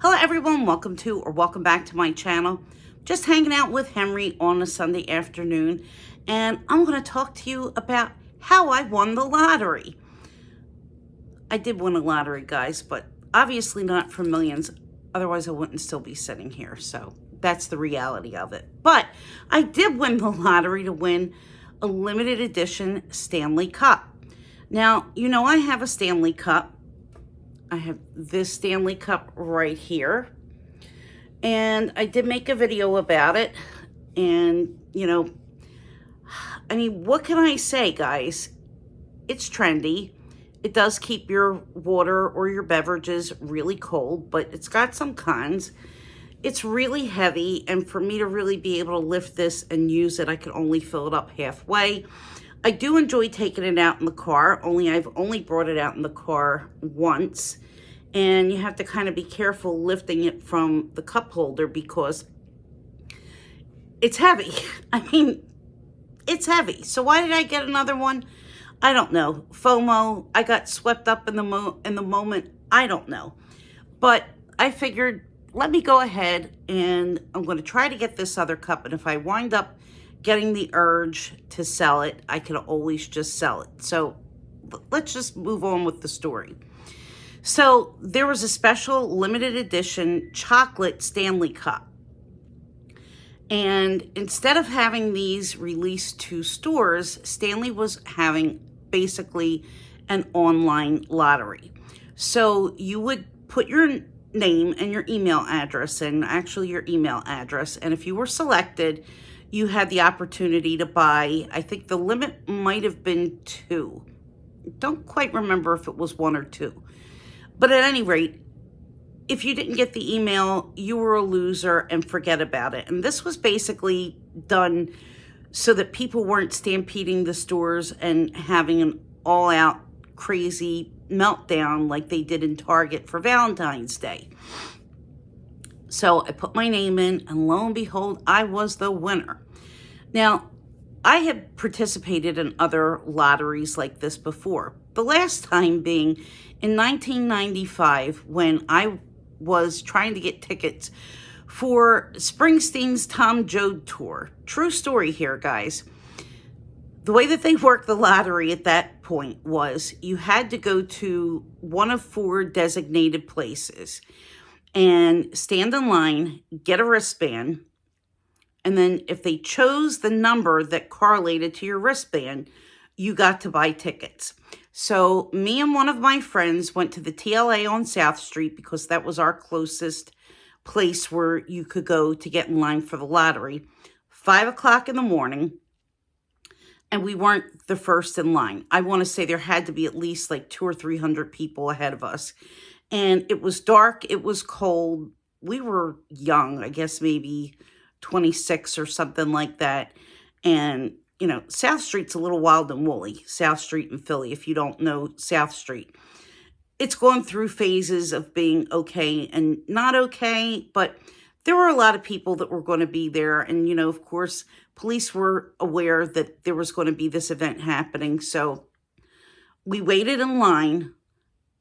Hello everyone, welcome back to my channel. Just hanging out with Henry on a Sunday afternoon, and I'm going to talk to you about how I won the lottery. I did win a lottery, guys, but obviously not for millions. Otherwise, I wouldn't still be sitting here. So that's the reality of it. But I did win the lottery to win a limited edition Stanley Cup. Now, you know I have a Stanley Cup. I have this Stanley Cup right here. And I did make a video about it. And, what can I say, guys? It's trendy. It does keep your water or your beverages really cold, but it's got some cons. It's really heavy, and for me to really be able to lift this and use it, I can only fill it up halfway. I do enjoy taking it out in the car, I've only brought it out in the car once, and you have to kind of be careful lifting it from the cup holder because it's heavy. It's heavy. So why did I get another one? I don't know. FOMO. I got swept up in the moment. I don't know. But I figured, let me go ahead and I'm going to try to get this other cup. And if I wind up getting the urge to sell it, I can always just sell it. So let's just move on with the story. So there was a special limited edition chocolate Stanley Cup. And instead of having these released to stores, Stanley was having basically an online lottery. So you would put your name and your email address in, actually your email address, and if you were selected, you had the opportunity to buy, I think the limit might have been 2. Don't quite remember if it was 1 or 2. But at any rate, if you didn't get the email, you were a loser and forget about it. And this was basically done so that people weren't stampeding the stores and having an all-out crazy meltdown like they did in Target for Valentine's Day. So I put my name in, and lo and behold, I was the winner. Now, I had participated in other lotteries like this before. The last time being in 1995 when I was trying to get tickets for Springsteen's Tom Joad tour. True story here, guys. The way that they worked the lottery at that point was you had to go to one of 4 designated places and stand in line, get a wristband, and then if they chose the number that correlated to your wristband, you got to buy tickets. So me and one of my friends went to the TLA on South Street because that was our closest place where you could go to get in line for the lottery. 5 o'clock in the morning, and we weren't the first in line. I want to say there had to be at least like 200 or 300 people ahead of us. And it was dark, it was cold. We were young, I guess maybe 26 or something like that. And South Street's a little wild and woolly, South Street in Philly, if you don't know South Street. It's gone through phases of being okay and not okay, but there were a lot of people that were going to be there. And, of course, police were aware that there was going to be this event happening. So we waited in line,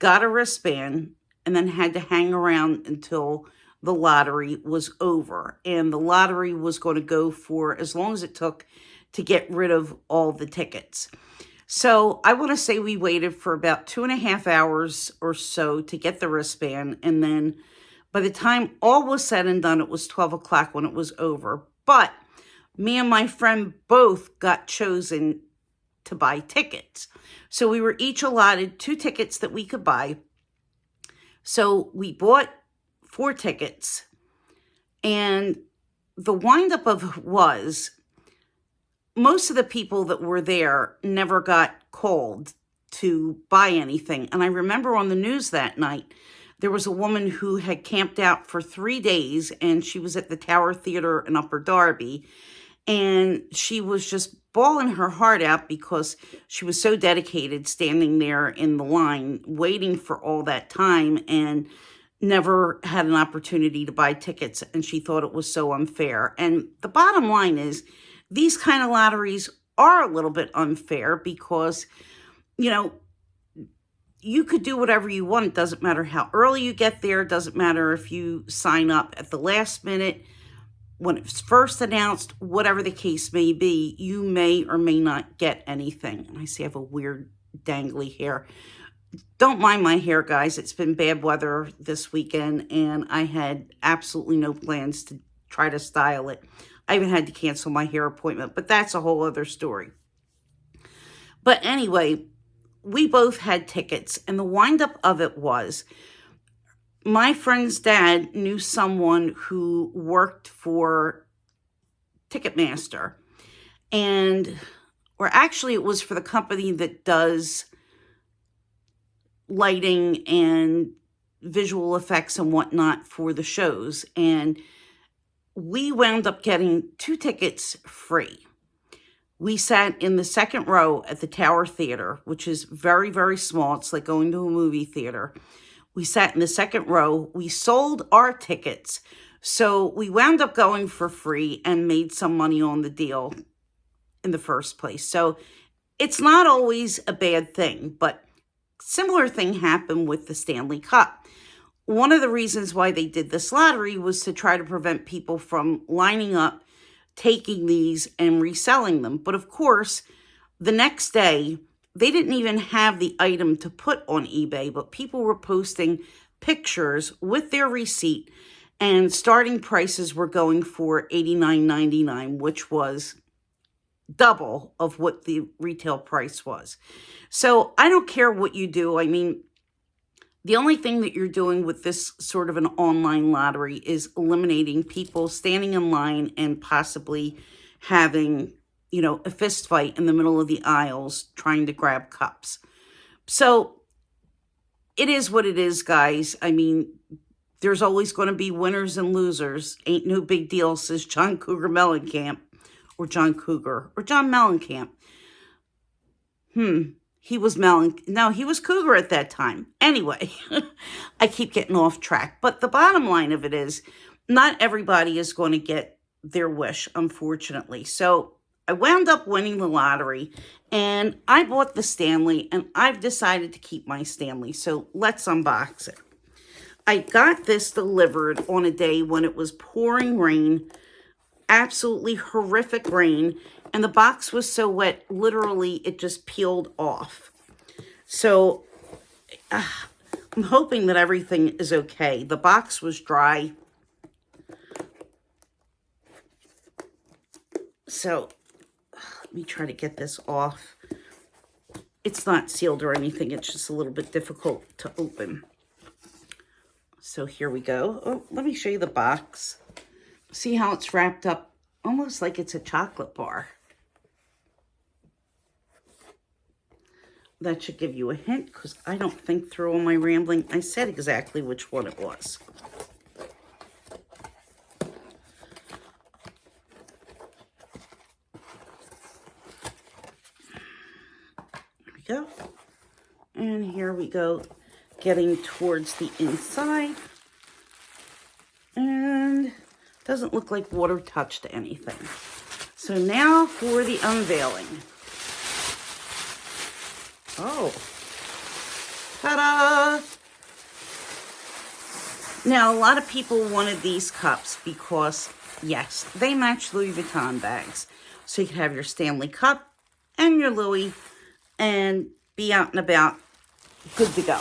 got a wristband, and then had to hang around until the lottery was over. And the lottery was going to go for as long as it took to get rid of all the tickets. So I want to say we waited for about 2.5 hours or so to get the wristband. And then by the time all was said and done, it was 12 o'clock when it was over. But me and my friend both got chosen to buy tickets. So we were each allotted 2 tickets that we could buy. So we bought 4 tickets. And the windup of it was, most of the people that were there never got called to buy anything. And I remember on the news that night, there was a woman who had camped out for 3 days, and she was at the Tower Theater in Upper Darby. And she was just bawling her heart out because she was so dedicated standing there in the line, waiting for all that time, and never had an opportunity to buy tickets. And she thought it was so unfair. And the bottom line is, these kind of lotteries are a little bit unfair because, you could do whatever you want. It doesn't matter how early you get there. It doesn't matter if you sign up at the last minute, when it's first announced, whatever the case may be, you may or may not get anything. And I see I have a weird dangly hair. Don't mind my hair, guys. It's been bad weather this weekend, and I had absolutely no plans to try to style it. I even had to cancel my hair appointment, but that's a whole other story. But anyway, we both had tickets, and the windup of it was my friend's dad knew someone who worked for Ticketmaster, or actually it was for the company that does lighting and visual effects and whatnot for the shows. And we wound up getting 2 tickets free. We sat in the second row at the Tower Theater, which is very, very small. It's like going to a movie theater. We sat in the second row. We sold our tickets. So we wound up going for free and made some money on the deal in the first place. So it's not always a bad thing, but similar thing happened with the Stanley Cup. One of the reasons why they did this lottery was to try to prevent people from lining up, taking these and reselling them. But of course, the next day, they didn't even have the item to put on eBay, but people were posting pictures with their receipt, and starting prices were going for $89.99, which was double of what the retail price was. So I don't care what you do. I mean, the only thing that you're doing with this sort of an online lottery is eliminating people standing in line and possibly having, a fist fight in the middle of the aisles trying to grab cups. So it is what it is, guys. I mean, there's always going to be winners and losers. Ain't no big deal, says John Cougar Mellencamp. Or John Cougar, or John Mellencamp. He was he was Cougar at that time. Anyway, I keep getting off track. But the bottom line of it is, not everybody is going to get their wish, unfortunately. So I wound up winning the lottery, and I bought the Stanley, and I've decided to keep my Stanley. So let's unbox it. I got this delivered on a day when it was pouring rain, absolutely horrific rain, and the box was so wet, literally, it just peeled off. So I'm hoping that everything is okay. The box was dry. So let me try to get this off. It's not sealed or anything. It's just a little bit difficult to open. So here we go. Oh, let me show you the box. See how it's wrapped up almost like it's a chocolate bar. That should give you a hint, because I don't think through all my rambling I said exactly which one it was. There we go. And here we go, getting towards the inside. And doesn't look like water touched anything. So now for the unveiling. Oh, ta-da! Now, a lot of people wanted these cups because, yes, they match Louis Vuitton bags. So you can have your Stanley Cup and your Louis and be out and about, good to go.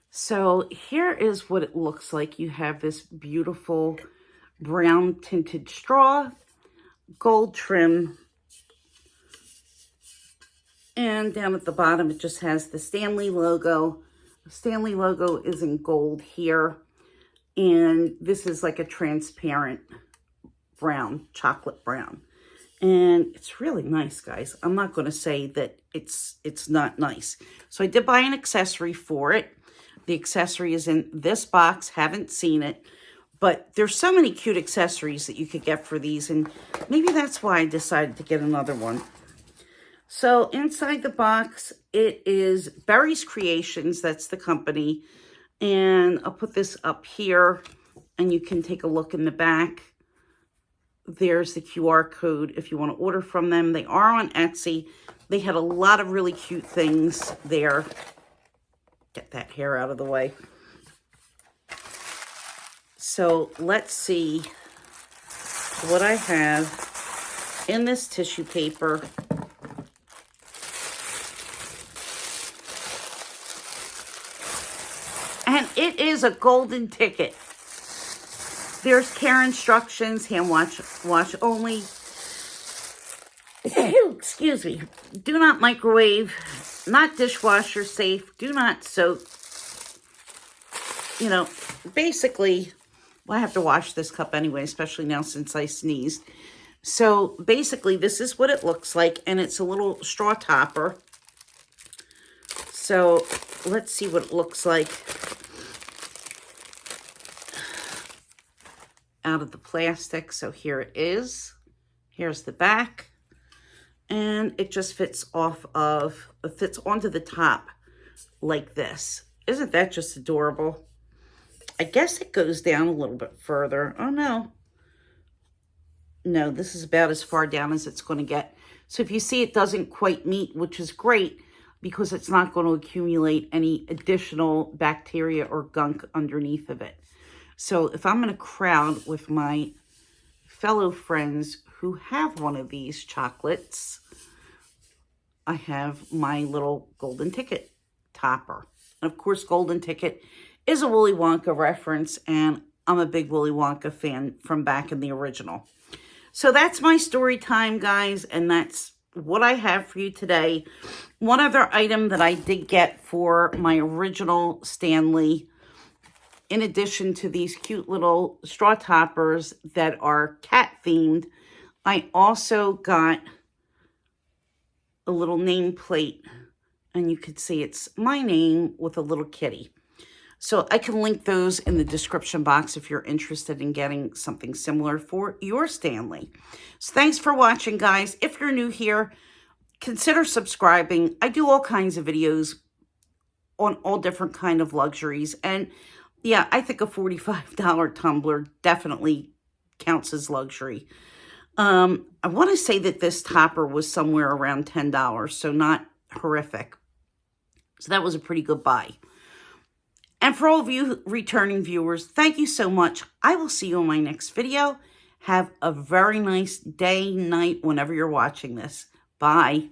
So here is what it looks like. You have this beautiful brown tinted straw, gold trim, and down at the bottom it just has the Stanley logo. The Stanley logo is in gold here, and this is like a transparent brown, chocolate brown. And it's really nice, guys. I'm not going to say that it's not nice. So I did buy an accessory for it. The accessory is in this box. Haven't seen it. But there's so many cute accessories that you could get for these. And maybe that's why I decided to get another one. So inside the box, it is Berry's Creations. That's the company. And I'll put this up here. And you can take a look in the back. There's the QR code if you want to order from them. They are on Etsy. They had a lot of really cute things there. Get that hair out of the way. So let's see what I have in this tissue paper. And it is a golden ticket. There's care instructions, hand wash only. Excuse me. Do not microwave, not dishwasher safe, do not soak. You know, basically, well, I have to wash this cup anyway, especially now since I sneezed. So basically, this is what it looks like, and it's a little straw topper. So let's see what it looks like out of the plastic. So here it is. Here's the back. And it just fits fits onto the top like this. Isn't that just adorable? I guess it goes down a little bit further. Oh, no. No, this is about as far down as it's going to get. So if you see it doesn't quite meet, which is great, because it's not going to accumulate any additional bacteria or gunk underneath of it. So if I'm in a crowd with my fellow friends who have one of these chocolates, I have my little golden ticket topper. And of course, golden ticket is a Willy Wonka reference, and I'm a big Willy Wonka fan from back in the original. So that's my story time, guys, and that's what I have for you today. One other item that I did get for my original Stanley, in addition to these cute little straw toppers that are cat themed, I also got a little nameplate, and you could see it's my name with a little kitty. So I can link those in the description box if you're interested in getting something similar for your Stanley. So thanks for watching, guys. If you're new here, consider subscribing. I do all kinds of videos on all different kind of luxuries. And yeah, I think a $45 tumbler definitely counts as luxury. I want to say that this topper was somewhere around $10, so not horrific. So that was a pretty good buy. And for all of you returning viewers, thank you so much. I will see you in my next video. Have a very nice day, night, whenever you're watching this. Bye.